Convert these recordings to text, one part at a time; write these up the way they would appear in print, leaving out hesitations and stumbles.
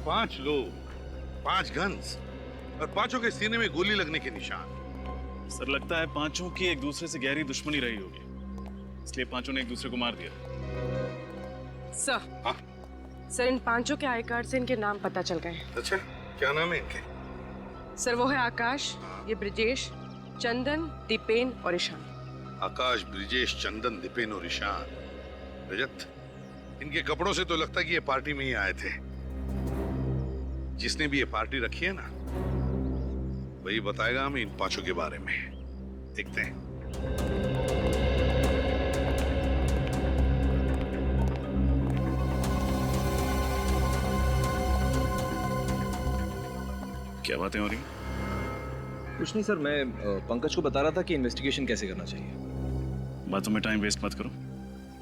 5 लोग, 5 गन्स और 5 के सीने में गोली लगने के निशान। सर लगता है 5 की एक दूसरे से गहरी दुश्मनी रही होगी, इसलिए 5 ने एक दूसरे को मार दिया। सर, हाँ? सर इन 5 के आई कार्ड से इनके नाम पता चल गए। अच्छा, क्या नाम है इनके? सर वो है आकाश, ये ब्रिजेश, चंदन, दीपेन और ईशान। आकाश, ब्रिजेश, चंदन, दीपेन और ईशान। रजत, इनके कपड़ों से तो लगता है कि ये पार्टी में ही आए थे। जिसने भी ये पार्टी रखी है ना, वही बताएगा हमें इन 5 के बारे में। देखते हैं। क्या बातें हो रही? कुछ नहीं सर, मैं पंकज को बता रहा था कि इन्वेस्टिगेशन कैसे करना चाहिए। बातों में टाइम वेस्ट मत करो,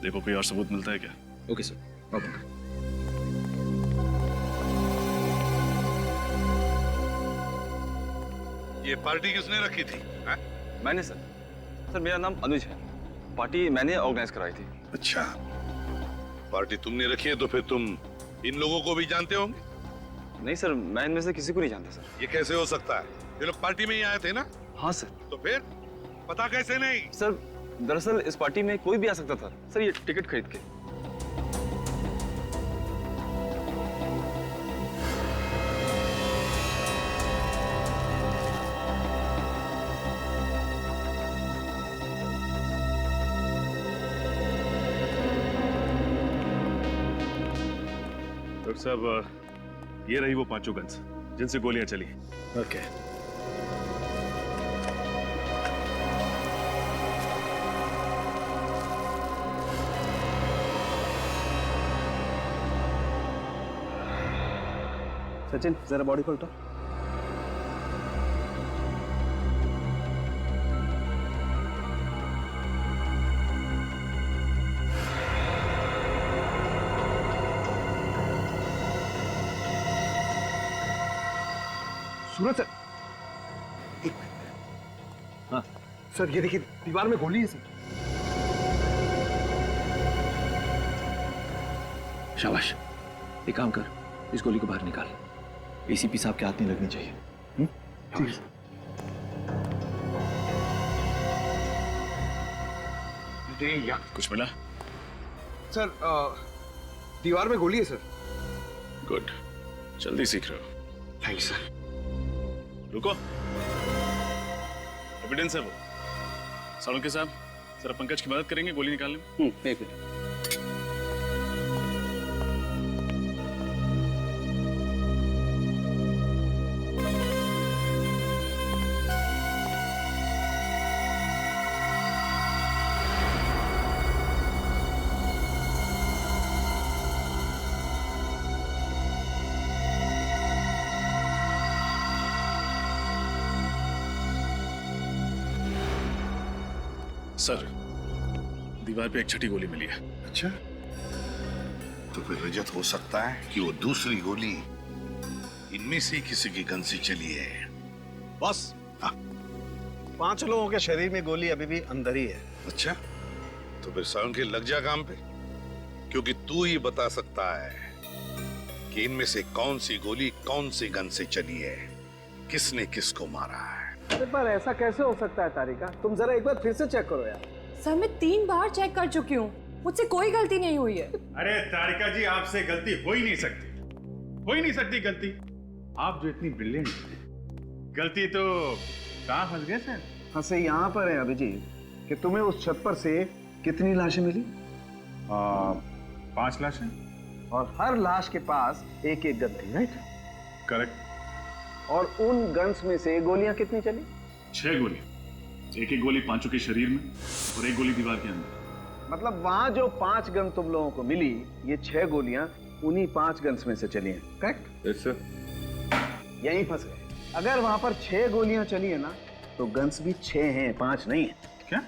देखो कोई और सबूत मिलता है क्या। Okay sir, no problem. ये पार्टी किसने रखी थी? हा? मैंने सर। सर मेरा नाम अनुज है, पार्टी मैंने ऑर्गेनाइज कराई थी। अच्छा, पार्टी तुमने रखी है तो फिर तुम इन लोगों को भी जानते होंगे? नहीं सर, मैं इनमें से किसी को नहीं जानता सर। ये कैसे हो सकता है? ये लोग पार्टी में ही आए थे ना? हाँ सर। तो फिर पता कैसे नहीं? सर दरअसल इस पार्टी में कोई भी आ सकता था सर, ये टिकट खरीद के। डॉक्टर साहब, ये रही वो 5 गन्स जिनसे गोलियां चली। ओके। सचिन जरा बॉडी खोलता। सूरज सर, एक मिनट। हाँ सर, ये देखिए दीवार में गोली है सर। शाबाश, एक काम कर, इस गोली को बाहर निकाल। एसीपी साहब के हाथ नहीं लगनी चाहिए। ठीक है। कुछ मिला? सर दीवार में गोली है सर। गुड, जल्दी सीख रहे हो। Thank you sir. रुको, एविडेंस है वो। सालुंके साहब, जरा पंकज की मदद करेंगे गोली निकालने में? एक मिनट। सर, दीवार पे एक छठी गोली मिली है। अच्छा, तो फिर रजत हो सकता है कि वो दूसरी गोली इनमें से किसी की गन से चली है। बस, हाँ। 5 लोगों के शरीर में गोली अभी भी अंदर ही है। अच्छा, तो फिर सालुंके लग जा काम पे, क्योंकि तू ही बता सकता है कि इनमें से कौन सी गोली कौन सी गन से चली है, किसने किसको मारा है। अरे पर ऐसा कैसे हो सकता है तारिका? तुम जरा एक बार फिर से चेक करो यार। सर मैं 3 बार चेक कर चुकी हूँ, मुझसे कोई गलती नहीं हुई है। अरे तारिका जी, आपसे गलती हो ही नहीं सकती, हो ही नहीं सकती गलती। आप जो इतनी ब्रिलियंट हैं, गलती तो कहाँ फंस गए सर? फंसे यहाँ पर है अभिजीत कि तुम्हें उस छत पर से कितनी लाशें मिली? 5 लाशें। और हर लाश के पास एक एक गन थी, राइट? करेक्ट। और उन गन्स में से गोलियां कितनी चली? 6 गोली, एक गोली 5 के शरीर में और 1 गोली दीवार के अंदर। मतलब वहां जो 5 गन तुम लोगों को मिली, ये 6 गोलियां उन्हीं 5 गन्स में से चली हैं, करेक्ट? Yes sir. यहीं फंस गए। अगर वहां पर 6 गोलियां चली है ना, तो गन्स भी 6 हैं, 5 नहीं है। क्या?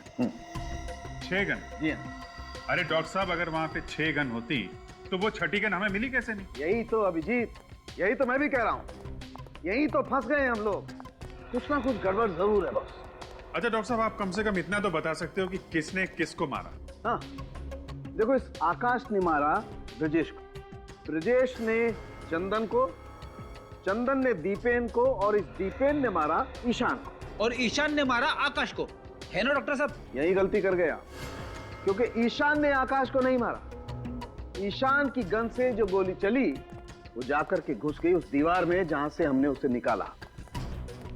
6 गन? जी हाँ। अरे डॉक्टर साहब, अगर वहां पे 6 गन होती तो वो छठी गन हमें मिली कैसे नहीं? यही तो अभिजीत, यही तो मैं भी कह रहा हूँ, यही तो फंस गए हम लोग। कुछ ना कुछ गड़बड़ जरूर है बस। अच्छा डॉक्टर साहब, आप कम से कम इतना तो बता सकते हो कि किसने किसको मारा? हाँ देखो, इस आकाश ने मारा ब्रजेश को, ब्रजेश ने चंदन को चंदन ने दीपेन को और इस दीपेन ने मारा ईशान को, और ईशान ने मारा आकाश को, है ना डॉक्टर साहब? यही गलती कर गया, क्योंकि ईशान ने आकाश को नहीं मारा। ईशान की गन से जो गोली चली वो जाकर के घुस गई उस दीवार में जहां से हमने उसे निकाला।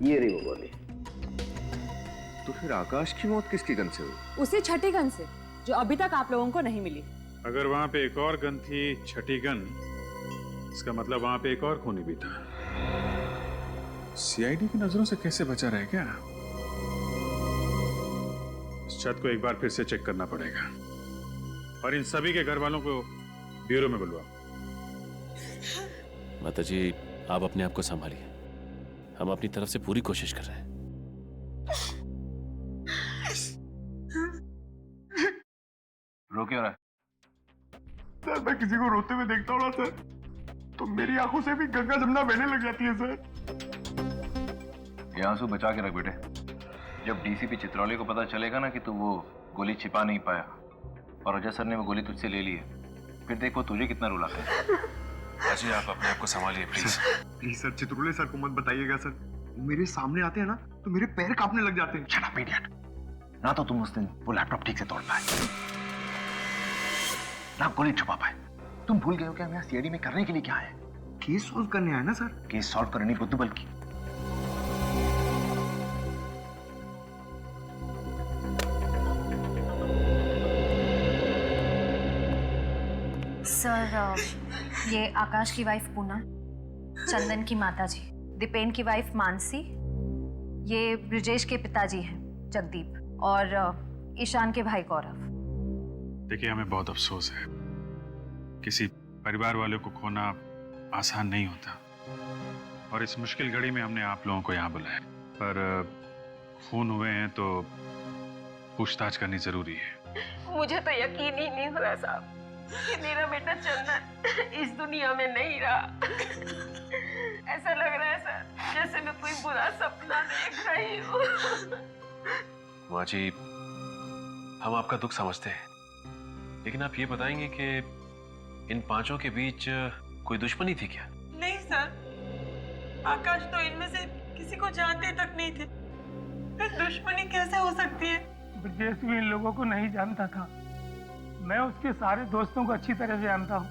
ये रही वो गोली। तो फिर आकाश की मौत किसकी गन से हुई? उसी छठी गन से, जो अभी तक आप लोगों को नहीं मिली। अगर वहां पे एक और गन थी, छठी गन, इसका मतलब वहां पे एक और खूनी भी था। सीआईडी की नजरों से कैसे बचा रहे क्या? इस छत को एक बार फिर से चेक करना पड़ेगा और इन सभी के घर वालों को ब्यूरो में बुलवाओ। माताजी, आप अपने आप को संभालिए, हम अपनी तरफ से पूरी कोशिश कर रहे हैं। रो क्यों रहा है? सर, मैं किसी को रोते हुए देखता हूँ ना सर, तो मेरी आंखों से भी गंगा जमुना बहने लग जाती है सर। ये आंसू बचा के रख बेटे। जब डीसीपी चित्रौली को पता चलेगा ना कि तू वो गोली छिपा नहीं पाया और अजय सर ने वो गोली तुझसे ले ली है, फिर देख वो तुझे कितना रुलाता है। अजय, आप अपने आप को संभालिए प्लीज। प्लीज सर, चित्रौली सर को मत बताइएगा सर। वो मेरे सामने आते हैं ना तो मेरे पैर कांपने लग जाते हैं। Shut up idiot. ना तो तुम उस दिन वो लैपटॉप ठीक से तोड़ पाए, ना गोली छुपा पाए। तुम भूल गए हो कि हम यहाँ सीआईडी में करने के लिए क्या है? केस सॉल्व करने आए ना सर। केस सॉल्व करनी बुद्धू बल्कि। सर, ये आकाश की वाइफ पूनम, चंदन की माताजी, दीपेन की वाइफ मानसी, ये ब्रिजेश के पिताजी हैं जगदीप, और ईशान के भाई गौरव। देखिए, हमें बहुत अफसोस है, किसी परिवार वाले को खोना आसान नहीं होता और इस मुश्किल घड़ी में हमने आप लोगों को यहाँ बुलाया, पर खून हुए हैं तो पूछताछ करनी जरूरी है। मुझे तो यकीन ही नहीं हो रहा साहब कि मेरा बेटा चंदन इस दुनिया में नहीं रहा। ऐसा लग रहा है सर जैसे मैं कोई बुरा सपना देख रही हूँ। माँ जी, हम आपका दुख समझते हैं, लेकिन आप ये बताएंगे कि इन पांचों के बीच कोई दुश्मनी थी क्या? नहीं सर, आकाश तो इनमें से किसी को जानते तक नहीं थे, फिर दुश्मनी कैसे हो सकती है? ब्रजेश भी इन लोगों को नहीं जानता था। मैं उसके सारे दोस्तों को अच्छी तरह से जानता हूँ,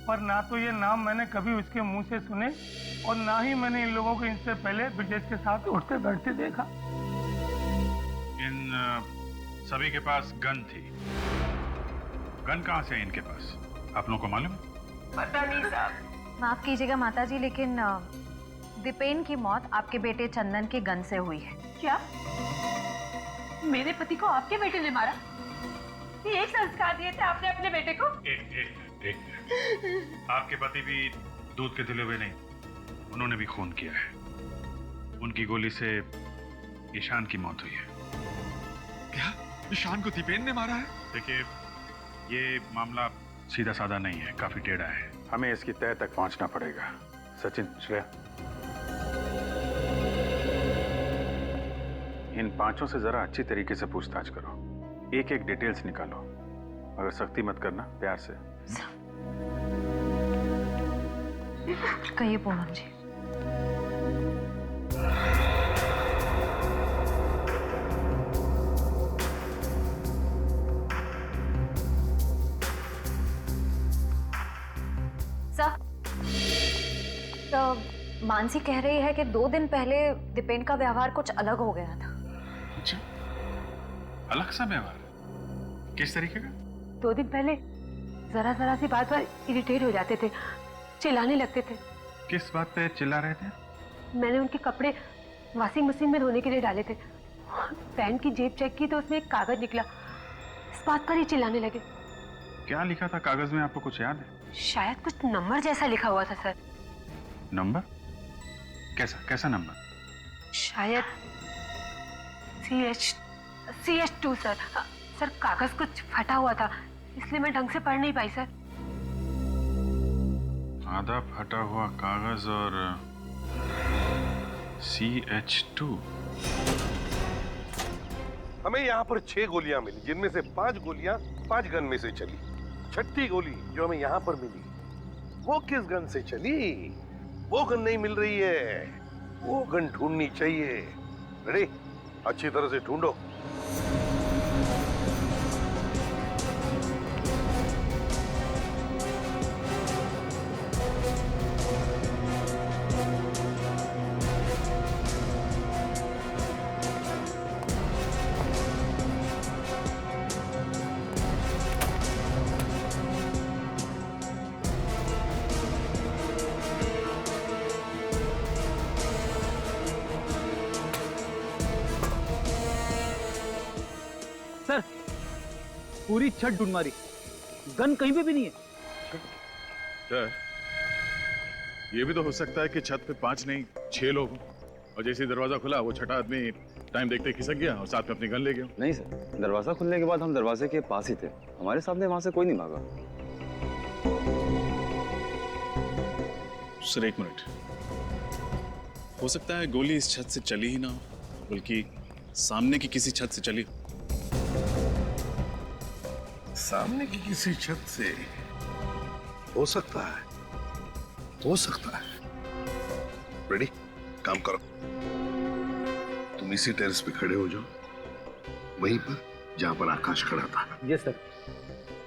पर ना तो ये नाम मैंने कभी उसके मुंह से सुने और ना ही मैंने इन लोगों को इनसे पहले ब्रजेश के साथ उठते बैठते देखा। इन सभी के पास गन थी। गन कहाँ से है इनके पास, आप लोगों को मालूम? पता नहीं साहब। माफ कीजिएगा माताजी, लेकिन दीपेन की मौत आपके बेटे चंदन की गन से हुई है। क्या मेरे पति को आपके बेटे ने मारा? ये एक संस्कार दिए थे आपने अपने बेटे को? एक आपके पति भी दूध के धुले हुए नहीं, उन्होंने भी खून किया है। उनकी गोली से ईशान की मौत हुई है। क्या ईशान को दीपेन ने मारा है? देखिए, ये मामला सीधा साधा नहीं है, काफी टेढ़ा है। हमें इसकी तह तक पहुंचना पड़ेगा। सचिन, श्रेया, इन पांचों से जरा अच्छी तरीके से पूछताछ करो, एक एक डिटेल्स निकालो, मगर सख्ती मत करना, प्यार से। कहिए पूनम जी। सर, तो मानसी कह रही है कि 2 दिन पहले दीपेन का व्यवहार कुछ अलग हो गया था। अच्छा, अलग सा व्यवहार? किस तरीके का? 2 दिन पहले जरा जरा सी बात पर इरिटेट हो जाते थे, चिल्लाने लगते थे। किस बात पे चिल्ला रहे थे? मैंने उनके कपड़े वॉशिंग मशीन में धोने के लिए डाले थे, पैंट की जेब चेक की तो उसमें एक कागज निकला, इस बात पर ही चिल्लाने लगे। क्या लिखा था कागज में, आपको कुछ याद है? शायद कुछ नंबर जैसा लिखा हुआ था सर। नंबर? कैसा कैसा नंबर? शायद CH2 सर। सर, कागज कुछ फटा हुआ था, इसलिए मैं ढंग से पढ़ नहीं पाई सर। आधा फटा हुआ कागज और CH2। हमें यहाँ पर 6 गोलियां मिली, जिनमें से 5 गोलियां 5 गन में से चली। छठी गोली जो हमें यहाँ पर मिली वो किस गन से चली वो गन नहीं मिल रही है, वो गन ढूंढनी चाहिए। रेडी? अच्छी तरह से ढूंढो। सर, पूरी छत ढूंढ मारी, गन कहीं पे भी नहीं है। सर, ये भी तो हो सकता है कि छत पे 5 नहीं 6 लोग हों, और जैसे ही दरवाजा खुला वो छठा आदमी टाइम देखते खिसक गया और साथ में अपनी गन ले गया। नहीं सर, दरवाजा खुलने के बाद हम दरवाजे के पास ही थे, हमारे सामने वहां से कोई नहीं भागा। सर एक मिनट, हो सकता है गोली इस छत से चली ही ना हो, बल्कि सामने की किसी छत से चली। सामने की किसी छत से हो सकता है, हो सकता है। रेडी? काम करो, तुम इसी टेरेस पे खड़े हो जाओ, वहीं पर जहां पर आकाश खड़ा था। Yes sir.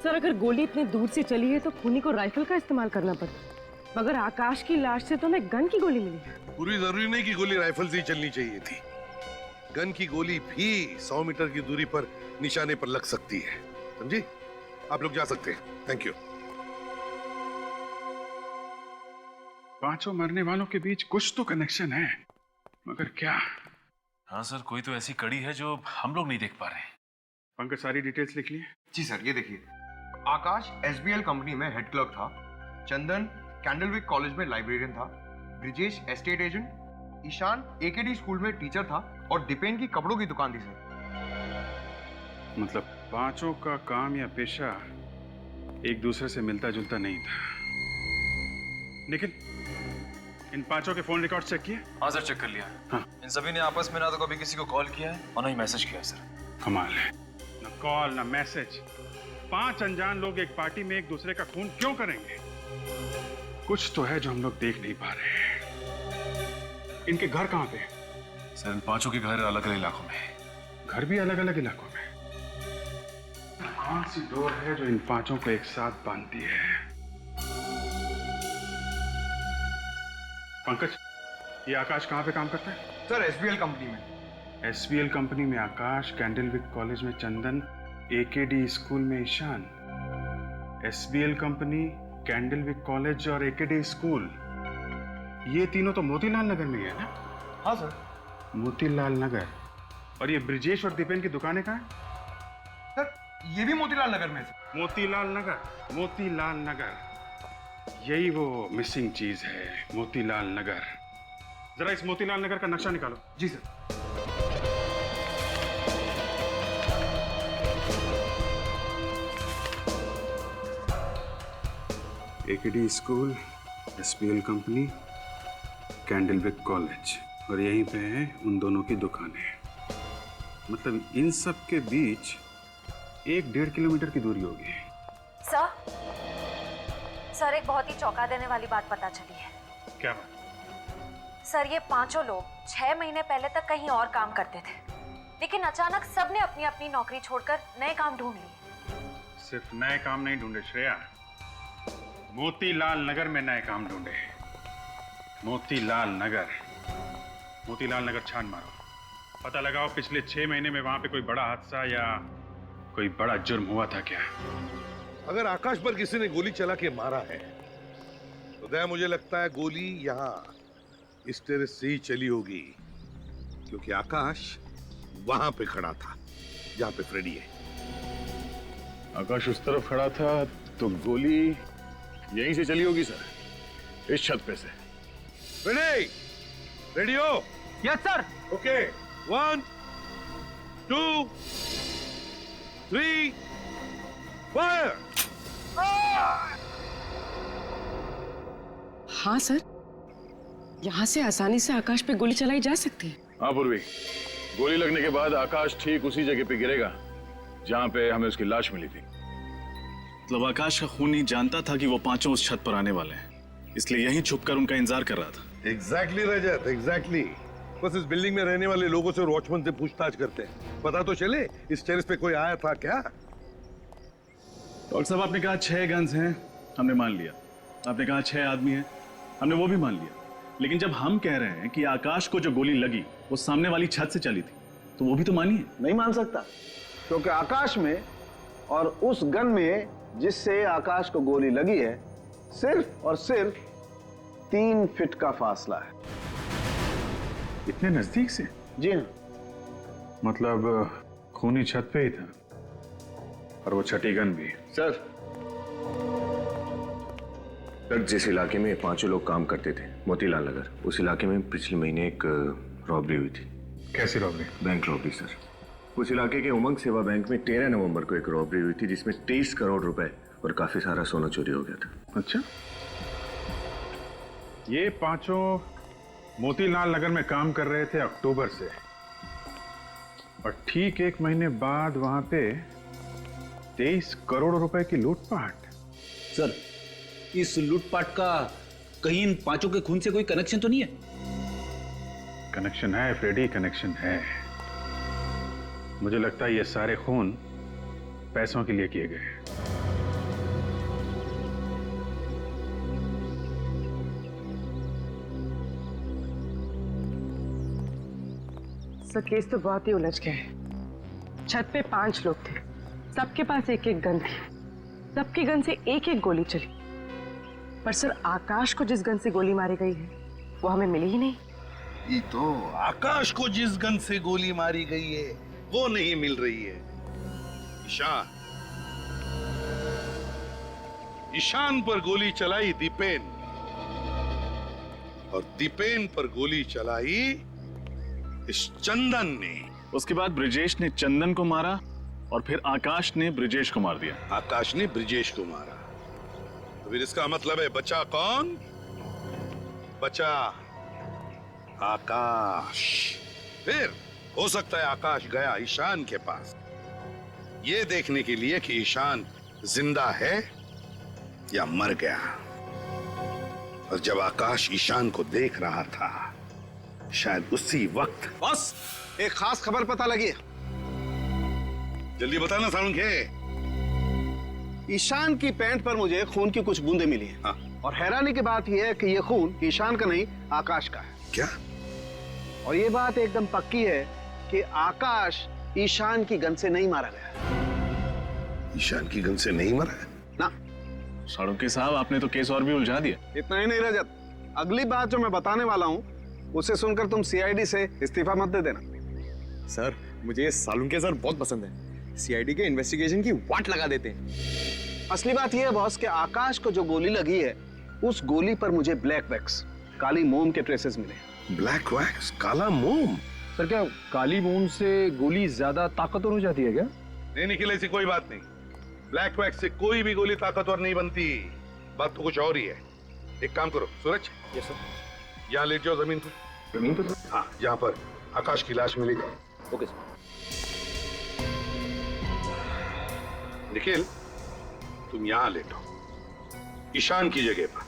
सर, अगर गोली इतनी दूर से चली है तो खूनी को राइफल का इस्तेमाल करना पड़ा, मगर आकाश की लाश से तो हमें गन की गोली मिली। पूरी जरूरी नहीं कि गोली राइफल से ही चलनी चाहिए थी, गन की गोली भी 100 मीटर की दूरी पर निशाने पर लग सकती है, समझी? आप लोग जा सकते हैं। Thank you. पांचों मरने वालों के बीच कुछ तो कनेक्शन है, मगर क्या? हाँ सर, कोई तो ऐसी कड़ी है जो हम लोग नहीं देख पा रहे हैं। पंकज, सारी डिटेल्स लिख लिए? जी सर, ये देखिए, आकाश एसबीएल कंपनी में हेड क्लर्क था, चंदन कैंडलविक कॉलेज में लाइब्रेरियन था, Brijesh estate agent, Ishan AKD school में टीचर था और दीपेन की कपड़ों की दुकान थी सर। मतलब पांचों का काम या पेशा एक दूसरे से मिलता जुलता नहीं था। निखिल, इन पांचों के फोन रिकॉर्ड चेक किए? हाँ सर, चेक कर लिया। हाँ। इन सभी ने आपस में ना तो कभी किसी को कॉल किया है और ना ही मैसेज किया है सर। कमाल है, ना कॉल ना मैसेज। 5 अनजान लोग एक पार्टी में एक दूसरे का खून क्यों करेंगे? कुछ तो है जो हम लोग देख नहीं पा रहे हैं। इनके घर कहाँ पे? सर, इन पांचों के घर अलग अलग इलाकों में। घर भी अलग अलग इलाकों में? कौन सी डोर है जो इन पांचों को एक साथ बांधती है? पंकज, ये आकाश कहाँ पे काम करता है? सर, एसबीएल कंपनी में। एसबीएल कंपनी में आकाश, कैंडलविक कॉलेज में चंदन, एकेडी स्कूल में Ishan. SBL company, candlewick college और एकेडी स्कूल, ये तीनों तो मोतीलाल नगर में है ना? हाँ सर। मोतीलाल नगर। और ये ब्रिजेश और दीपेन की दुकानें कहाँ हैं? सर, ये भी मोतीलाल नगर में है। मोतीलाल नगर, मोतीलाल नगर, यही वो मिसिंग चीज है, मोतीलाल नगर। जरा इस मोतीलाल नगर का नक्शा निकालो। जी sir. AKD school, SBL company, candlewick college, और यहीं पे है उन दोनों की दुकानें। मतलब इन सब के बीच 1-1.5 किलोमीटर की दूरी होगी। सर, एक बहुत ही चौंका देने वाली बात पता चली है। क्या बात? सर, ये पांचों लोग 6 महीने पहले तक कहीं और काम करते थे, लेकिन अचानक सबने अपनी अपनी नौकरी छोड़कर नए काम ढूंढ लिए। सिर्फ नए काम नहीं ढूंढे श्रेया, मोतीलाल नगर में नए काम ढूंढे। मोतीलाल नगर, मोतीलाल नगर छान मारो, पता लगाओ पिछले 6 महीने में वहां पे कोई बड़ा हादसा या कोई बड़ा जुर्म हुआ था क्या? अगर आकाश पर किसी ने गोली चला के मारा है तो दया मुझे लगता है गोली यहाँ इस टेरेस से ही चली होगी, क्योंकि आकाश वहां पे खड़ा था जहां पे फ्रेडी है। आकाश उस तरफ खड़ा था तो गोली यहीं से चली होगी सर, इस छत पे से। फ्रेडी, रेडी हो? Yes sir. Okay, 1 2 3 fire. हाँ सर, यहाँ से आसानी से आकाश पे गोली चलाई जा सकती है। हाँ पूर्वी, गोली लगने के बाद आकाश ठीक उसी जगह पे गिरेगा जहां पे हमें उसकी लाश मिली थी। मतलब आकाश का खूनी जानता था कि वो पांचों उस छत पर आने वाले हैं, इसलिए यहीं छुपकर उनका इंतजार कर रहा था। एग्जैक्टली रजत, एग्जैक्टली। बस इस बिल्डिंग में रहने वाले लोगों से और वॉचमैन से पूछताछ करते हैं, पता तो चले इस टेरेस पे कोई आया था क्या। डॉक्टर साहब, आपने कहा 6 गन्स हैं, हमने मान लिया। आपने कहा 6 आदमी हैं, हमने वो भी मान लिया। लेकिन जब हम कह रहे हैं कि आकाश को जो गोली लगी वो सामने वाली छत से चली थी, तो वो भी तो मानिए। नहीं मान सकता, क्योंकि आकाश में और उस गन में जिससे आकाश को गोली लगी है सिर्फ और सिर्फ 3 फीट का फासला है। इतने नजदीक से? जी हाँ। मतलब खूनी छत पे ही था और वो छठी गन भी। सर, जिस इलाके में 5 लोग काम करते थे, मोतीलाल नगर, उस इलाके में पिछले महीने एक रॉबरी हुई थी। कैसी रॉबरी? Bank robbery sir. उस इलाके के उमंग सेवा बैंक में 13 नवंबर को एक रॉबरी हुई थी जिसमें 23 करोड़ रुपए और काफी सारा सोना चोरी हो गया था। अच्छा, ये 5 मोतीलाल नगर में काम कर रहे थे अक्टूबर से, और ठीक 1 महीने बाद वहां पे 23 करोड़ रुपए की लूटपाट। सर, इस लूटपाट का कहीं इन 5 के खून से कोई कनेक्शन तो नहीं है? कनेक्शन है फ्रेडी, कनेक्शन है। मुझे लगता है ये सारे खून पैसों के लिए किए गए। सर, केस तो बहुत ही उलझ गया है। छत पे 5 लोग थे, सबके पास एक एक गन थी, सबकी गन से एक एक गोली चली। पर सर, आकाश को जिस गन से गोली मारी गई है वो हमें मिली ही नहीं। ये तो आकाश को जिस गन से गोली मारी गई है वो नहीं मिल रही है। ईशान पर गोली चलाई दीपेन, और दीपेन पर गोली चलाई इस चंदन ने। उसके बाद ब्रिजेश ने चंदन को मारा और फिर आकाश ने ब्रिजेश को मार दिया। आकाश ने ब्रिजेश को मारा, तो फिर इसका मतलब है बचा कौन? बचा आकाश। फिर हो सकता है आकाश गया ईशान के पास ये देखने के लिए कि ईशान जिंदा है या मर गया। और जब आकाश ईशान को देख रहा था, शायद उसी वक्त। बस एक खास खबर पता लगी है। जल्दी बताना सालुंखे। ईशान की पैंट पर मुझे खून की कुछ बूंदें मिली हैं। हाँ। और हैरानी की बात यह है कि यह खून ईशान का नहीं, आकाश का है। क्या? और ये बात एकदम पक्की है कि आकाश ईशान की गन से नहीं मारा गया। ईशान की गन से नहीं मरा है? ना। सालुंखे साहब, आपने तो केस और भी उलझा दिया। इतना ही नहीं रजत, अगली बात जो मैं बताने वाला हूँ उसे सुनकर तुम सीआईडी से इस्तीफा मत दे देना। सर, मुझे ये सालुंखे सर बहुत पसंद है। सीआईडी के इन्वेस्टिगेशन की वाट लगा देते हैं। असली बात यह है बॉस कि आकाश को जो गोली लगी है उस गोली पर मुझे ब्लैक वैक्स, काली मोम के ट्रेसेस मिले। ब्लैक वैक्स, काला मोम? सर, क्या काली मोम से गोली ज्यादा ताकतवर हो जाती है क्या? नहीं निखिल, ऐसी कोई बात नहीं। ब्लैक वैक्स से कोई भी गोली ताकतवर नहीं बनती। बात तो कुछ और ही है। एक काम करो सूरज। Yes sir. यहाँ लेट जाओ जमीन पर। जमीन पर? हाँ, जहाँ पर आकाश की लाश मिली। Okay sir. निखिल, तुम यहाँ लेटो, ईशान की जगह पर।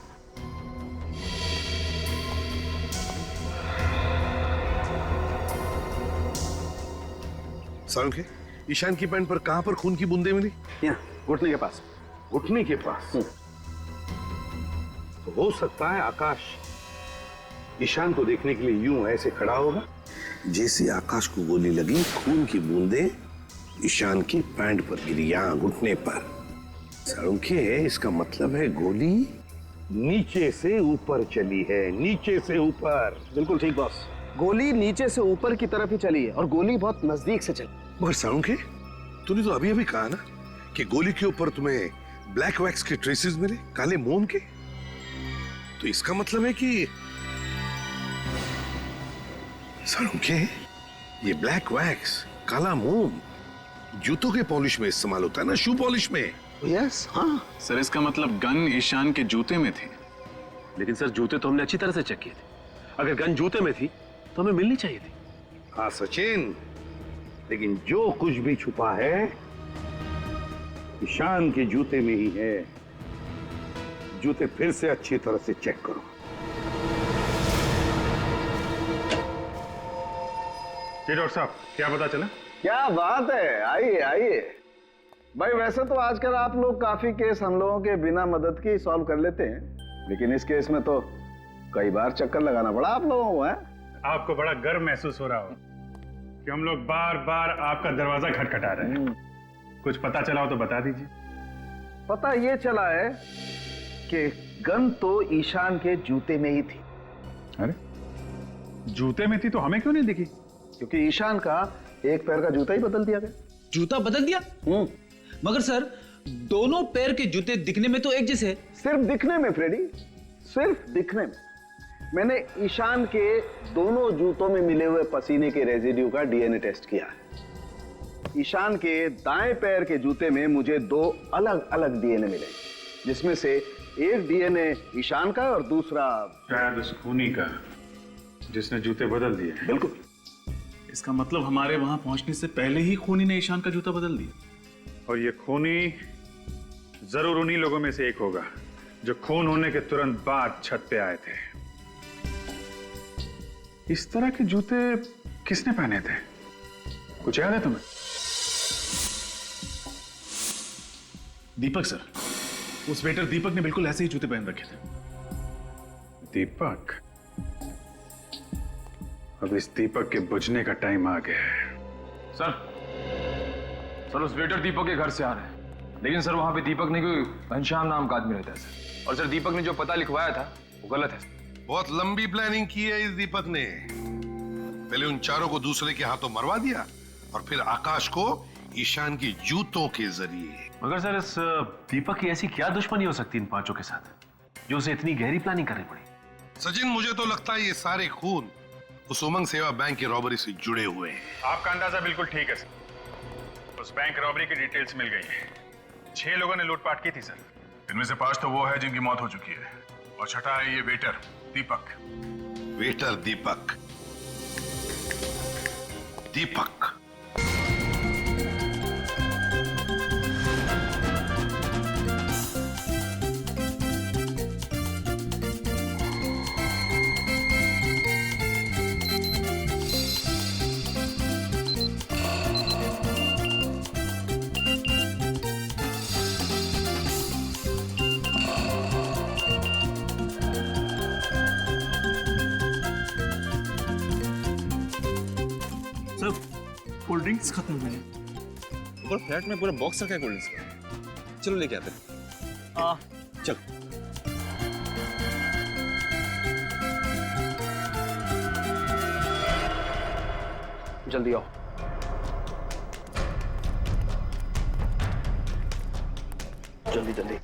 सालुंखे, ईशान की पैंट पर कहां पर खून की बूंदें मिली? यहाँ घुटने के पास। घुटने के पास? तो हो सकता है आकाश ईशान को देखने के लिए यूं ऐसे खड़ा होगा, जैसे आकाश को गोली लगी, खून की बूंदें ईशान की पैंट पर गिरी, यहाँ घुटने पर। सालुंखे, इसका मतलब है गोली नीचे से ऊपर चली है, नीचे से ऊपर। बिल्कुल ठीक बॉस, गोली नीचे से ऊपर की तरफ ही चली है और गोली बहुत नजदीक से चली। मगर सालुंखे, तूने तो अभी अभी कहा ना कि गोली के ऊपर तुम्हें ब्लैक वैक्स के ट्रेसेस मिले, काले मोम के। तो इसका मतलब है कि सालुंखे, ये ब्लैक वैक्स, काला मोम जूतों के पॉलिश में इस्तेमाल होता है ना, शू पॉलिश में। यस, हाँ सर, इसका मतलब गन ईशान के जूते में थी। लेकिन सर, जूते तो हमने अच्छी तरह से चेक किए थे। अगर गन जूते में थी तो हमें मिलनी चाहिए थी। हाँ सचिन, लेकिन जो कुछ भी छुपा है ईशान के जूते में ही है। जूते फिर से अच्छी तरह से चेक करो। जी डॉक्टर साहब, क्या पता चला? क्या बात है, आइए आइए। भाई वैसे तो आजकल आप लोग काफी केस हम लोगों के बिना मदद के ही सॉल्व कर लेते हैं, लेकिन इस केस में तो कई बार चक्कर लगाना पड़ा आप लोगों को। है आपको बड़ा गर्व महसूस हो रहा हो कि हम लोग बार बार आपका दरवाजा खटखटा रहे हैं। कुछ पता चला हो तो बता दीजिए। पता ये चला है कि गन तो ईशान के जूते में ही थी। अरे जूते में थी तो हमें क्यों नहीं दिखी? क्योंकि ईशान का एक पैर का जूता ही बदल दिया गया। जूता बदल दिया? मगर सर दोनों पैर के जूते दिखने में तो एक जैसे हैं। सिर्फ दिखने में फ्रेडी, सिर्फ दिखने में। मैंने ईशान के दोनों जूतों में मिले हुए पसीने के रेजिड्यू का डीएनए टेस्ट किया है। ईशान के दाएं पैर के जूते में मुझे 2 अलग अलग डीएनए मिले, जिसमें से एक डीएनए ईशान का और दूसरा शायद उस खूनी का जिसने जूते बदल दिए। बिल्कुल। इसका मतलब हमारे वहां पहुंचने से पहले ही खूनी ने ईशान का जूता बदल दिया। और ये खूनी जरूर उन्हीं लोगों में से एक होगा जो खून होने के तुरंत बाद छत पे आए थे। इस तरह के जूते किसने पहने थे? कुछ याद है तुम्हें? दीपक सर, उस वेटर दीपक ने बिल्कुल ऐसे ही जूते पहन रखे थे। दीपक? अब इस दीपक के बुझने का टाइम आ गया है। सर उस वेटर दीपक के घर से आ रहे हैं, लेकिन सर वहां पे दीपक नहीं, कोई घनश्याम नाम का आदमी रहता है सर। और सर दीपक ने जो पता लिखवाया था वो गलत है। बहुत लंबी प्लानिंग की है इस दीपक ने। पहले उन चारों को दूसरे के हाथों मरवा दिया और फिर आकाश को ईशान की जूतों के जरिए। मगर सर इस दीपक की ऐसी क्या दुश्मनी हो सकती है इन पांचों के साथ जो उसे इतनी गहरी प्लानिंग करनी पड़ी? सचिन, मुझे तो लगता है ये सारे खून उस उमंग सेवा बैंक की रॉबरी से जुड़े हुए हैं। आपका अंदाजा बिल्कुल ठीक है सर। उस बैंक रॉबरी की डिटेल्स मिल गई है। 6 लोगों ने लूटपाट की थी सर। इनमें से 5 तो वो है जिनकी मौत हो चुकी है, और छठा है ये वेटर दीपक। वेटर दीपक। दीपक कोल्ड ड्रिंक्स खत्म हुए हैं। ऊपर फ्लैट में पूरा बॉक्स रखा है कोल्ड ड्रिंक्स का। चलो लेके आते हैं। चल। जल्दी आओ। जल्दी जल्दी।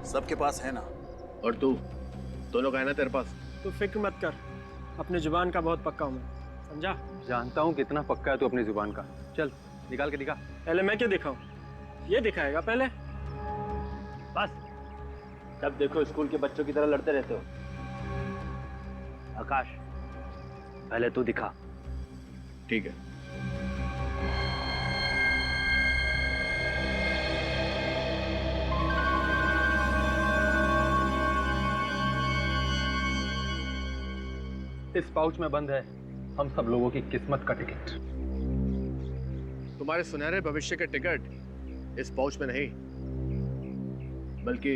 सबके पास है ना, और तू दोनों का है ना तेरे पास? तू फिक्र मत कर, अपनी जुबान का बहुत पक्का हूँ मैं, समझा? जानता हूँ कितना पक्का है तू अपनी जुबान का। चल निकाल के दिखा। पहले मैं क्या दिखाऊं? ये दिखाएगा पहले? बस जब देखो स्कूल के बच्चों की तरह लड़ते रहते हो। आकाश पहले तू दिखा। ठीक है। इस पाउच में बंद है हम सब लोगों की किस्मत का टिकट। तुम्हारे सुनहरे भविष्य के टिकट इस पाउच में नहीं, बल्कि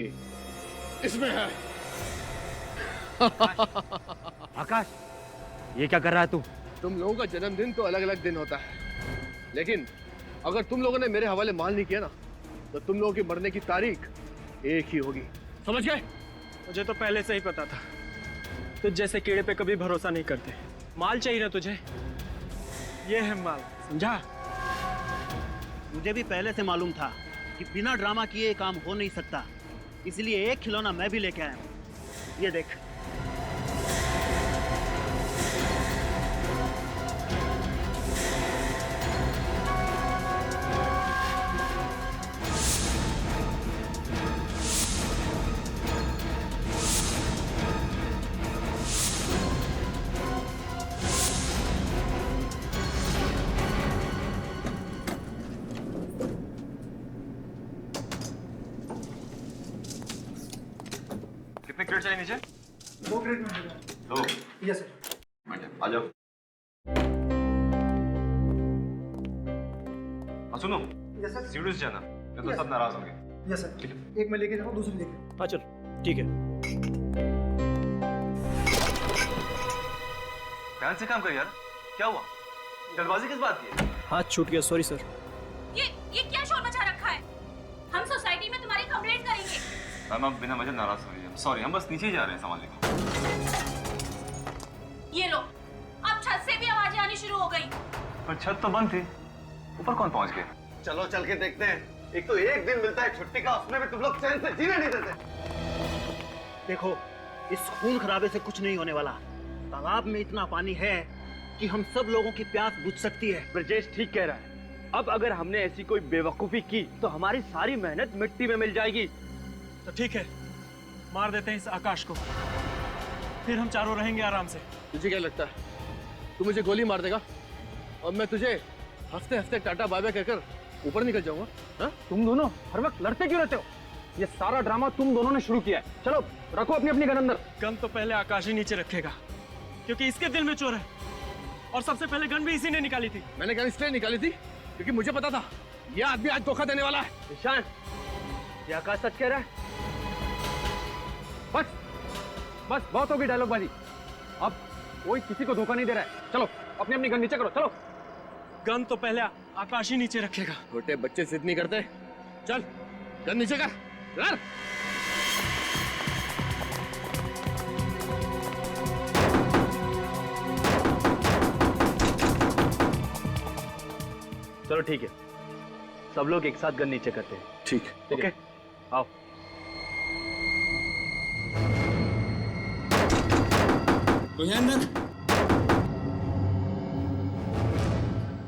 इसमें है। आकाश ये क्या कर रहा है तू? तुम लोगों का जन्मदिन तो अलग अलग दिन होता है, लेकिन अगर तुम लोगों ने मेरे हवाले माल नहीं किया ना, तो तुम लोगों की मरने की तारीख एक ही होगी, समझ गए? मुझे तो पहले से ही पता था, तुझ जैसे कीड़े पे कभी भरोसा नहीं करते। माल चाहिए ना तुझे, ये है माल, समझा? मुझे भी पहले से मालूम था कि बिना ड्रामा किए काम हो नहीं सकता, इसलिए एक खिलौना मैं भी लेके आया हूं। ये देख। कितने क्रेट चाहिए नीचे? 2 क्रेट में 2। Yes sir. बैठे, आ जाओ। हाँ सुनो, यस सर। सीढ़ी से जाना, नहीं तो सब नाराज होंगे। Yes sir. एक मैं लेके जाऊँ, दूसरी लेके। हाँ चल ठीक है। ध्यान से काम कर यार, क्या हुआ? जल्दबाजी किस बात की है? हाथ छूट गया, सॉरी सर। ये क्या शोर मचा रखा है? हम सोसाइटी में तुम्हारी कंप्लेंट करेंगे। मैम आप बिना वजह नाराज हो रही है। सॉरी, हम बस नीचे ही जा रहे हैं सामान लेकर। ये लो, अब छत से भी आवाजें आनी शुरू हो गई। पर छत तो बंद थी, ऊपर कौन पहुंच गया? चलो चल के देखते हैं। एक तो एक दिन मिलता है छुट्टी का, उसमें भी तुम लोग चैन से जीने नहीं देते। देखो, इस खून खराबे से कुछ नहीं होने वाला। तालाब में इतना पानी है कि हम सब लोगों की प्यास बुझ सकती है। ब्रजेश ठीक कह रहा है। अब अगर हमने ऐसी कोई बेवकूफी की तो हमारी सारी मेहनत मिट्टी में मिल जाएगी। तो ठीक है, मार देते हैं इस आकाश को, फिर हम चारों रहेंगे आराम से। तुझे क्या लगता है तू मुझे गोली मार देगा और मैं तुझे हंसते हंसते टाटा बाय बाय कहकर ऊपर निकल जाऊंगा? हाँ? तुम दोनों हर वक्त लड़ते क्यों रहते हो? ये सारा ड्रामा तुम दोनों ने शुरू किया है। चलो रखो अपनी अपनी गन अंदर। गन तो पहले आकाश ही नीचे रखेगा, क्योंकि इसके दिल में चोर है, और सबसे पहले गन भी इसी ने निकाली थी। मैंने गन इसलिए निकाली थी क्योंकि मुझे पता था ये आदमी आज धोखा देने वाला है। ईशान, ये आकाश सच कह रहा है। बस बस बहुत होगी डायलॉगबाजी। अब कोई किसी को धोखा नहीं दे रहा है। चलो अपनी अपनी गन नीचे करो। चलो। गन तो पहले आकाश ही नीचे रखेगा। छोटे बच्चे जिद नहीं करते। चल गन नीचे कर। चलो ठीक है, सब लोग एक साथ गन नीचे करते हैं। ठीक है। ओके आओ। कोई है अंदर?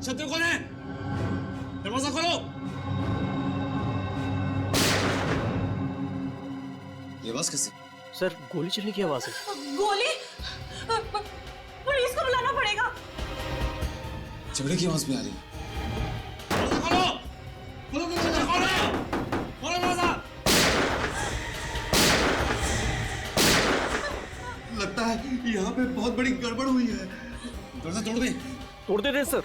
शत्रु कौन है? दरवाजा खोलो। ये आवाज कैसी? सर गोली चलने की आवाज है। गोली? पुलिस को बुलाना पड़ेगा। झगड़े की आवाज भी आ रही है। लगता है यहाँ पे बहुत बड़ी गड़बड़ हुई है। दरवाजा तोड़ दे। तोड़ दे सर।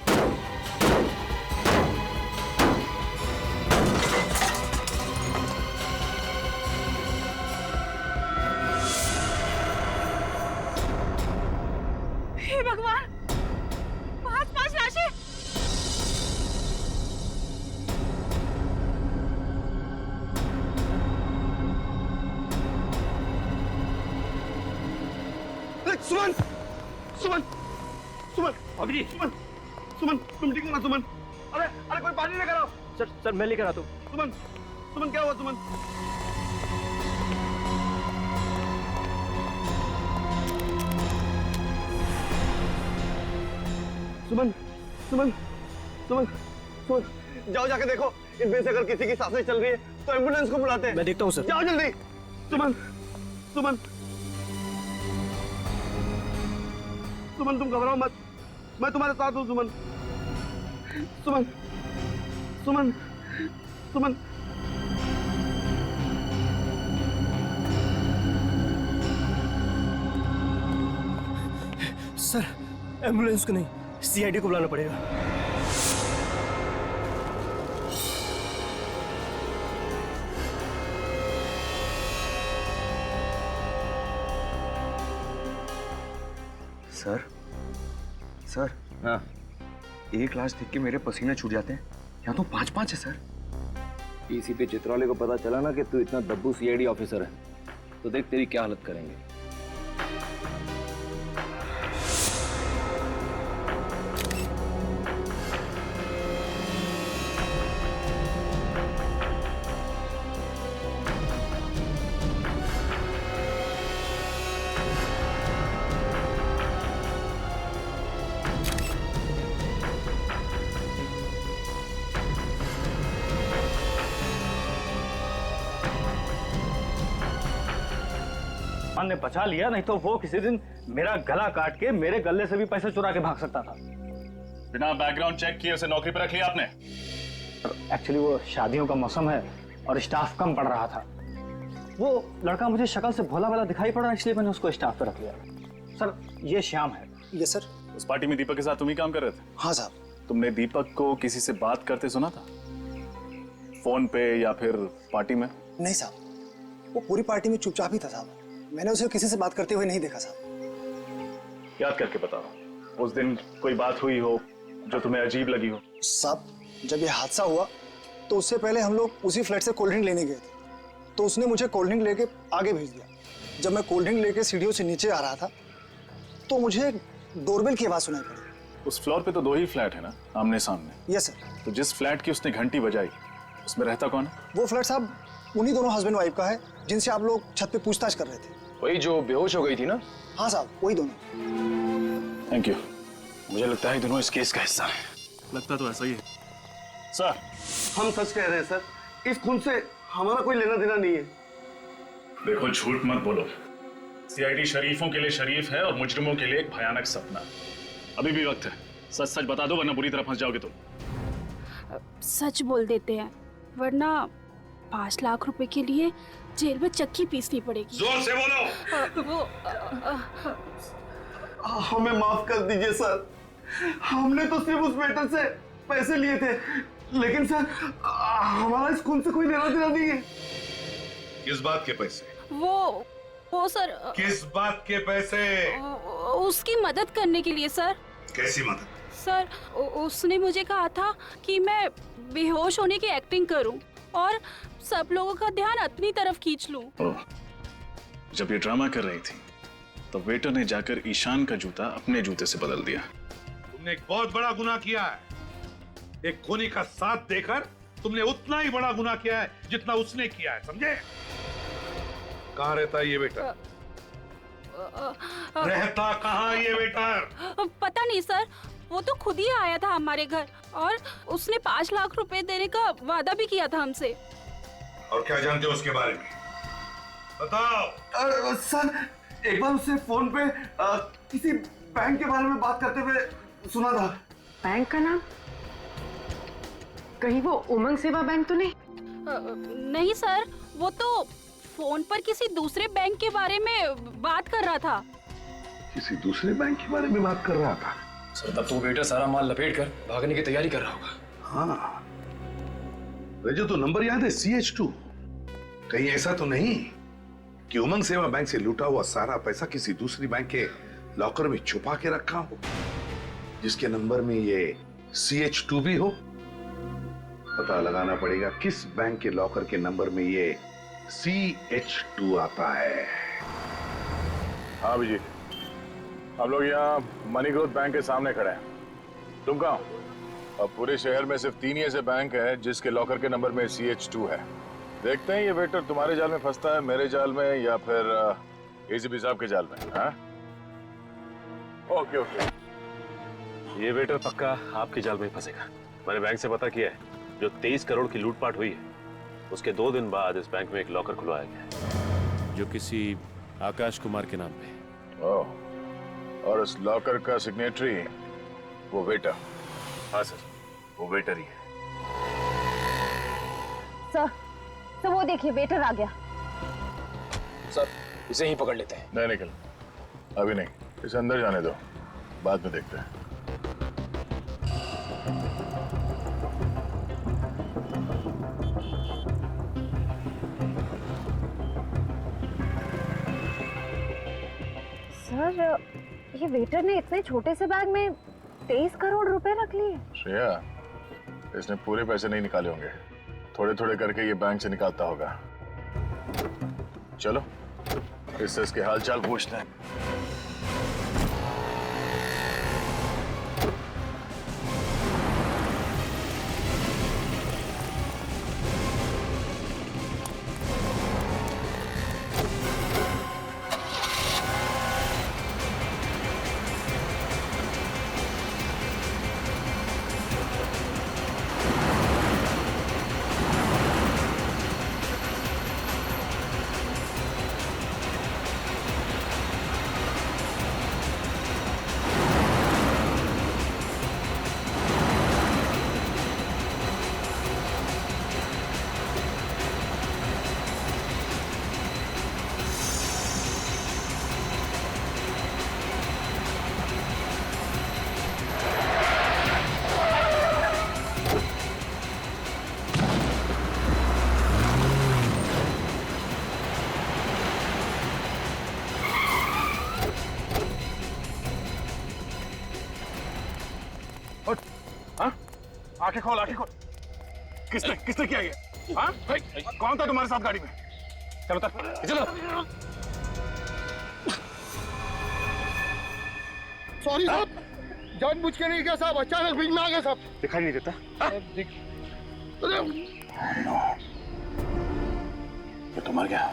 हे भगवान, 5 लाशें। सुमन, सुमन, सुमन, अभी सुमन, सुमन, तुम ठीक हो ना सुमन? अरे अरे कोई पानी लेकर आओ। सर मैं लेकर आता हूँ। सुमन, सुमन क्या हुआ सुमन? सुमन, सुमन, सुमन, सुमन, जाओ जाके देखो इनमें से अगर किसी की सांसें चल रही है तो एम्बुलेंस को बुलाते हैं। मैं देखता हूँ सर। जाओ जल्दी। सुमन, सुमन, सुमन तुम घबराओ मत, मैं तुम्हारे साथ हूँ सुमन। सुमन, सुमन, सुमन। सर एम्बुलेंस को नहीं, सीआईडी को बुलाना पड़ेगा। सर, सर, हाँ, एक लाश देख के मेरे पसीने छूट जाते हैं। यहाँ तो 5-5 है सर। डीसीपी चित्रौली को पता चला ना कि तू इतना दब्बू सीआईडी ऑफिसर है, तो देख तेरी क्या हालत करेंगे। ने बचा लिया, नहीं तो वो किसी दिन मेरा गला काट के मेरे गले से भी पैसे चुरा के भाग सकता था। बिना बैकग्राउंड चेक किए उसे नौकरी पर रख लिया आपने? एक्चुअली वो शादियों का मौसम है और स्टाफ कम पड़ रहा था। वो लड़का मुझे शक्ल से भोला भाला दिखाई पड़ा, इसलिए मैंने उसको स्टाफ पे रख लिया। सर ये श्याम है। ये सर। उस पार्टी में दीपक के साथ तुम ही काम कर रहे थे? हाँ साहब। तुमने दीपक को किसी से बात करते सुना था, फोन पे या फिर पार्टी में? नहीं साहब, वो पूरी पार्टी में चुपचाप ही था साहब। मैंने उसे किसी से बात करते हुए नहीं देखा साहब। याद करके बताओ, उस दिन कोई बात हुई हो जो तुम्हें अजीब लगी हो? साहब जब ये हादसा हुआ तो उससे पहले हम लोग उसी फ्लैट से कोल्ड ड्रिंक लेने गए थे, तो उसने मुझे कोल्ड ड्रिंक लेके आगे भेज दिया। जब मैं कोल्ड ड्रिंक लेके सीढ़ियों से नीचे आ रहा था तो मुझे डोरबेल की आवाज सुनाई पड़ी। उस फ्लोर पे तो 2 ही फ्लैट है ना, आमने सामने? Yes sir. तो जिस फ्लैट की उसने घंटी बजाई उसमें रहता कौन है? वो फ्लैट साहब उन्हीं दोनों हस्बैंड वाइफ का है जिनसे आप लोग छत पे पूछताछ कर रहे थे। वही जो बेहोश हो गई थी ना? हाँ साहब वही दोनों। Thank you. मुझे लगता है दोनों इस केस का हिस्सा है। लगता तो ऐसा ही है सर। हम सच कह रहे हैं सर, इस खून से हमारा कोई लेना देना नहीं है। देखो झूठ मत बोलो, सीआईडी शरीफों के लिए शरीफ है और मुजरिमों के लिए एक भयानक सपना। अभी भी वक्त है, सच सच बता दो वरना बुरी तरह फंस जाओगे तुम। सच बोल देते हैं वरना 5 लाख रुपए के लिए जेल में चक्की पीसनी पड़ेगी। जोर से बोलो। हमें माफ कर दीजिए सर, हमने तो सिर्फ उस वेटर से पैसे लिए थे, लेकिन सर हमारा इस खून से कोई लेना देना नहीं है। किस बात के पैसे? वो सर। किस बात के पैसे? उसकी मदद करने के लिए सर। कैसी मदद? सर उसने मुझे कहा था कि मैं बेहोश होने की एक्टिंग करूं और सब लोगों का ध्यान अपनी तरफ खींच लूं। जब ये ड्रामा कर रही थी तो वेटर ने जाकर ईशान का जूता अपने जूते से बदल दिया। तुमने एक बहुत बड़ा गुनाह किया है। एक खूनी का साथ देकर तुमने उतना ही बड़ा गुनाह किया है जितना उसने किया है, समझे? कहाँ रहता है ये वेटर? रहता कहाँ ये वेटर? पता नहीं सर, वो तो खुद ही आया था हमारे घर और उसने 5 लाख रुपए देने का वादा भी किया था हमसे। और क्या जानते हो उसके बारे में? बताओ। सर एक बार उससे फोन पे किसी बैंक के बारे में बात करते हुए सुना था। बैंक का नाम? कहीं वो उमंग सेवा बैंक तो नहीं? नहीं सर, वो तो फोन पर किसी दूसरे बैंक के बारे में बात कर रहा था। किसी दूसरे बैंक के बारे में बात कर रहा था? सर तब तो बेटा सारा माल लपेट कर भागने की तैयारी कर रहा होगा। हाँ, मुझे तो नंबर याद है CH2। कहीं ऐसा तो नहीं कि उमंग सेवा बैंक से लूटा हुआ सारा पैसा किसी दूसरी बैंक के लॉकर में छुपा के रखा हो, जिसके नंबर में ये CH2 भी हो? पता लगाना पड़ेगा किस बैंक के लॉकर के नंबर में ये CH2 आता है। हाँ अभिजीत, हम लोग यहाँ मनी ग्रोथ बैंक के सामने खड़े हैं। तुम कहाँ हो? अब पूरे शहर में सिर्फ 3 ही ऐसे बैंक है जिसके लॉकर के नंबर में CH2 है। देखते हैं ये वेटर तुम्हारे जाल में फंसता है, मेरे जाल में, या फिर ACP साहब के जाल में। हाँ ओके ओके। ये वेटर पक्का आपके जाल में फंसेगा। मैंने बैंक से पता किया है, जो 23 करोड़ की लूटपाट हुई है उसके 2 दिन बाद इस बैंक में एक लॉकर खुलवाया गया जो किसी आकाश कुमार के नाम पे। ओह, और उस लॉकर का सिग्नेटरी वो वेटर? हाँ सर, वो वेटर ही है। सर वो देखिए वेटर आ गया। सर इसे ही पकड़ लेते हैं। नहीं निकल, अभी नहीं, इसे अंदर जाने दो, बाद में देखते हैं। सर ये वेटर ने इतने छोटे से बैग में 23 करोड़ रुपए रख लिए। श्रेया, इसने पूरे पैसे नहीं निकाले होंगे, थोड़े थोड़े करके ये बैंक से निकालता होगा। चलो इससे इसके हालचाल पूछते हैं। आंखें खोल, आंखें खोल। किसने किसने किया ये? हाँ? कौन था तुम्हारे साथ गाड़ी में? चलो उतर, चलो। सॉरी साहब, जानबूझ के नहीं किया साहब, अचानक बीच में आ गया साहब। दिखाई नहीं देता? ये तो मर गया,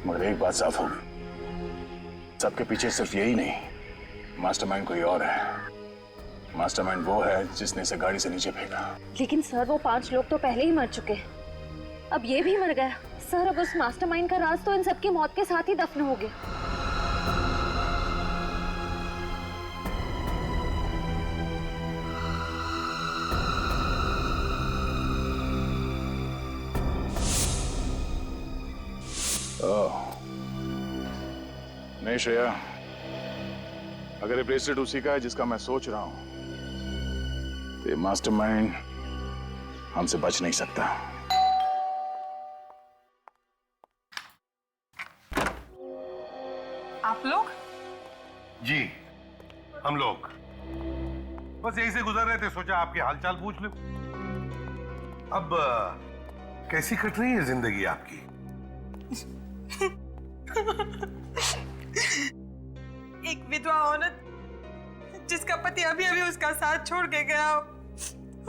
मगर एक बात साफ होगी, सबके पीछे सिर्फ यही नहीं, मास्टरमाइंड कोई और है। मास्टरमाइंड वो है जिसने इसे गाड़ी से नीचे फेंका। लेकिन सर वो 5 लोग तो पहले ही मर चुके हैं, अब ये भी मर गया। सर अब उस मास्टरमाइंड का राज तो इन सबकी मौत के साथ ही दफन हो गया। नहीं श्रेया, अगर ये ब्रेसलेट उसी का है जिसका मैं सोच रहा हूं, तो ये मास्टरमाइंड हमसे बच नहीं सकता। आप लोग? जी, हम लोग बस यहीं से गुजर रहे थे, सोचा आपके हालचाल पूछ लो। अब कैसी कट रही है जिंदगी आपकी? एक विधवा औरत जिसका पति अभी अभी उसका साथ छोड़ के गया,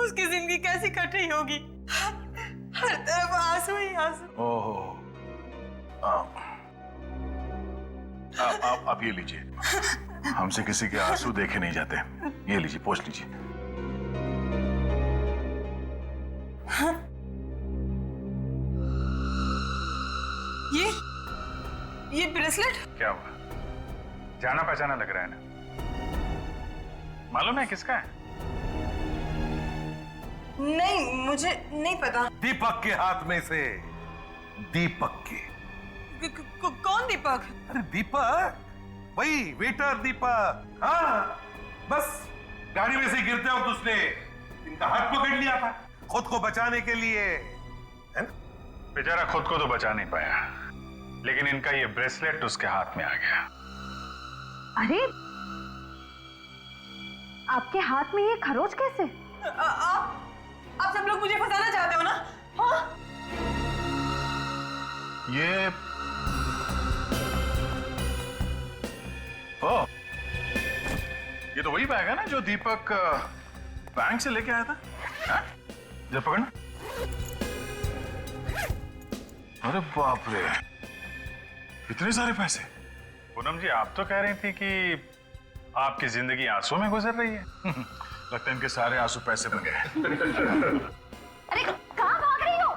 उसकी जिंदगी कैसी कट रही होगी? हर तरफ आंसू ही आंसू। ओहो, आप ये लीजिए, हमसे किसी के आंसू देखे नहीं जाते। ये लीजिए, पोंछ लीजिए। ये ब्रेसलेट क्या हुआ? जाना पहचाना लग रहा है ना? मालूम है किसका है? नहीं, मुझे नहीं पता। दीपक के हाथ में से। दीपक के। कौन दीपक? अरे दीपक, वही वेटर दीपक। हाँ, बस गाड़ी में से गिरते वक्त उसने इनका हाथ पकड़ लिया था खुद को बचाने के लिए, है ना? बेचारा खुद को तो बचा नहीं पाया, लेकिन इनका ये ब्रेसलेट उसके हाथ में आ गया। अरे आपके हाथ में ये खरोच कैसे? आप सब लोग मुझे फंसाना चाहते हो ना? हाँ? ये तो वही बैग है ना जो दीपक बैंक से लेके आया था? हाँ? जरा पकड़ना। अरे बाप रे, इतने सारे पैसे। पूनम जी, आप तो कह रही थी कि आपकी जिंदगी आंसू में गुजर रही है। लगता है इनके सारे आंसू पैसे बन गए। अरे कहाँ भाग रही हो?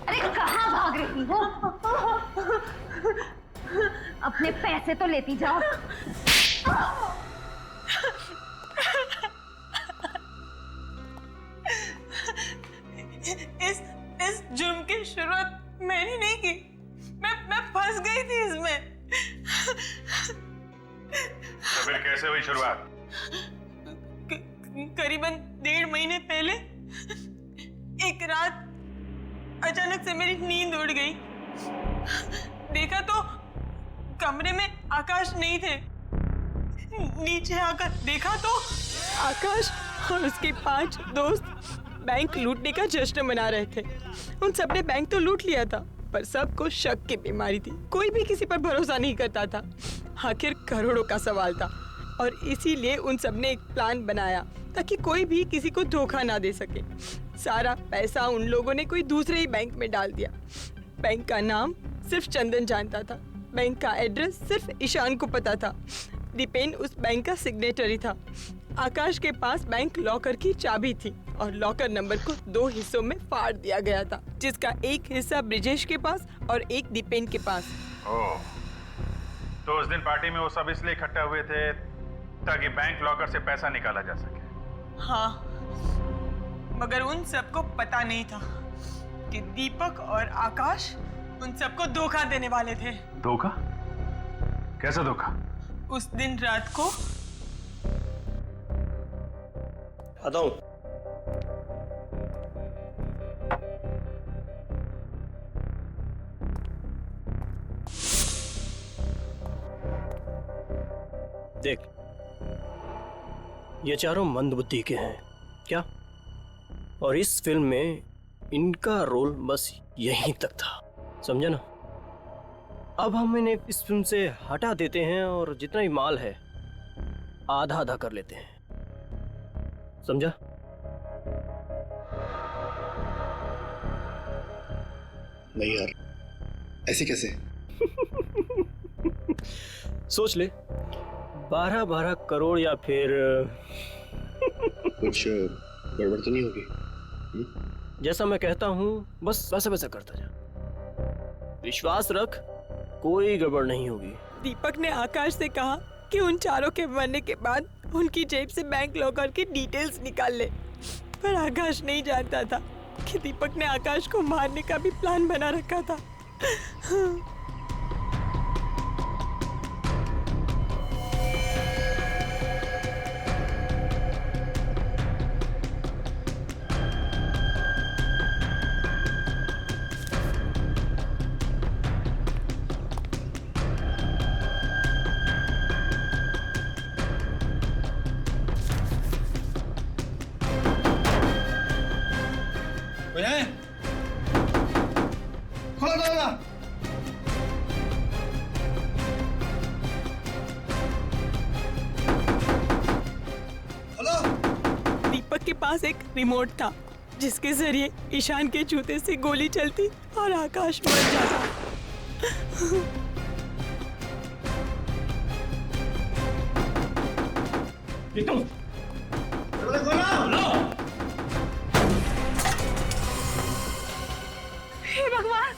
अरे कहाँ भाग रही हो? अपने पैसे तो लेती जाओ। इस जुर्म की शुरुआत मैंने नहीं की, मैं फंस गई थी इसमें। तो फिर कैसे हुई शुरुआत? करीबन 1.5 महीने पहले एक रात अचानक से मेरी नींद उड़ गई। देखा तो कमरे में आकाश नहीं थे। नीचे आकर देखा तो आकाश और उसके 5 दोस्त बैंक लूटने का जश्न मना रहे थे। उन सबने बैंक तो लूट लिया था, पर सबको शक की बीमारी थी। कोई भी किसी पर भरोसा नहीं करता था। आखिर करोड़ों का सवाल था और इसीलिए उन सबने एक प्लान बनाया ताकि कोई भी किसी को धोखा ना दे सके। सारा पैसा उन लोगों ने कोई दूसरे ही बैंक में डाल दिया। बैंक का नाम सिर्फ चंदन जानता था, बैंक का एड्रेस सिर्फ ईशान को पता था। दीपेन उस बैंक का सिग्नेटरी था। आकाश के पास बैंक लॉकर की चाबी थी और लॉकर नंबर को 2 हिस्सों में फाड़ दिया गया था, जिसका एक हिस्सा ब्रिजेश के पास और एक दीपेन के पास। ओह, तो उस दिन पार्टी में वो सब इसलिए इकट्ठा हुए थे ताकि बैंक लॉकर से पैसा निकाला जा सके। हाँ, मगर उन सबको पता नहीं था कि दीपक और आकाश उन सबको धोखा देने वाले थे। धोखा? कैसा धोखा? उस दिन रात को आता हूं। देख, ये चारों मंदबुद्धि के हैं। क्या और इस फिल्म में इनका रोल बस यहीं तक था, समझा ना? अब हम इन्हें इस फिल्म से हटा देते हैं और जितना भी माल है आधा आधा कर लेते हैं, समझा? नहीं यार, ऐसे कैसे? सोच ले, 12-12 करोड़ या फिर कुछ गड़बड़ तो नहीं होगी? जैसा मैं कहता हूँ बस वैसा वैसा करता जा, विश्वास रख, कोई गड़बड़ नहीं होगी। दीपक ने आकाश से कहा कि उन चारों के मरने के बाद उनकी जेब से बैंक लॉकर की डिटेल्स निकाल ले, पर आकाश नहीं जानता था कि दीपक ने आकाश को मारने का भी प्लान बना रखा था। खोलो दरवाजा। दीपक के पास एक रिमोट था जिसके जरिए ईशान के जूते से गोली चलती और आकाश मर जाता। हे भगवान!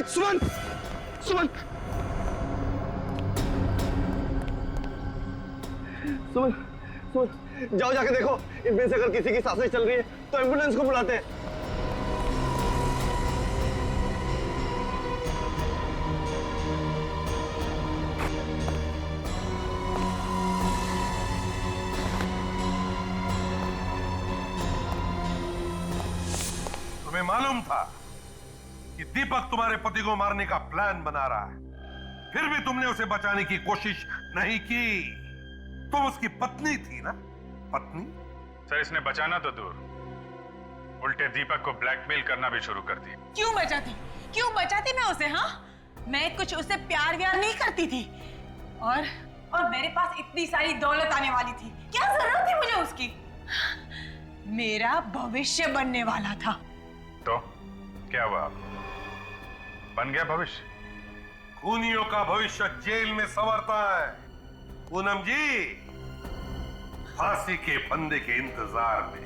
सुमन, सुमन, सुमन, सुमन, जाओ जाके देखो, इनमें से अगर किसी की सांसें चल रही है तो एम्बुलेंस को बुलाते हैं। तुम्हें मालूम था कि दीपक तुम्हारे पति को मारने का प्लान बना रहा है, फिर भी तुमने उसे बचाने की कोशिश नहीं की। तुम उसकी पत्नी थी ना? पत्नी? सर, इसने बचाना तो दूर, उल्टे दीपक को ब्लैकमेल करना भी शुरू कर दिया। क्यों बचाती मैं उसे? हाँ, मैं कुछ उससे प्यार व्यार नहीं करती थी, और मेरे पास इतनी सारी दौलत आने वाली थी, क्या जरूरत थी मुझे उसकी? मेरा भविष्य बनने वाला था। तो क्या हुआ? बन गया भविष्य? खूनियों का भविष्य जेल में संवरता है पूनम जी, फांसी के फंदे के इंतजार में।